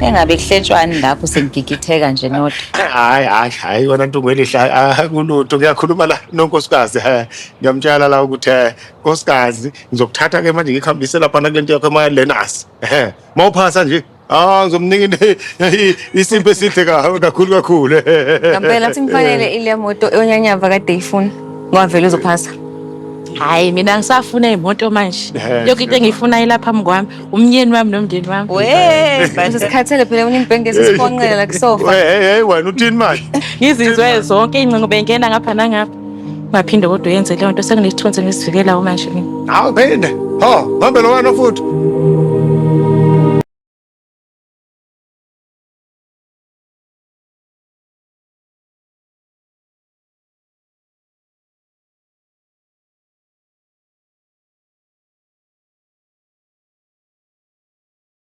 Engabe kuhletshwani lapho sengigigitheka nje nodwa. Hayi wena ntungu elihle akulutho kuyakhuluma la nonkosikazi ngiyamtshela la ukuthi nkosikazi ngizokuthatha ke manje ngikhambise lapha na kulento yakho emaLearners mawuphasa nje ngizomnika isimpe esihle kakhulu Ngempela simfanele ile moto onyanyava kade eyifuna ngwavela uzophasa. Hayi mina ngisafuna imoto manje. Yonke into engiyifuna ilapha phambi kwami, umnyeni wami nomndeni wami. Manje sikhathele phela unimbhengeze sifonqela kusofa. Hey wena uthini manje? Ngizizwe zonke ingcingo bengena ngapha nangapha. Ngaphinde kodwa yenze leyo nto senginesithunzi ngisivikela manje mina. Awuphinde. Ngambe lo wena futhi.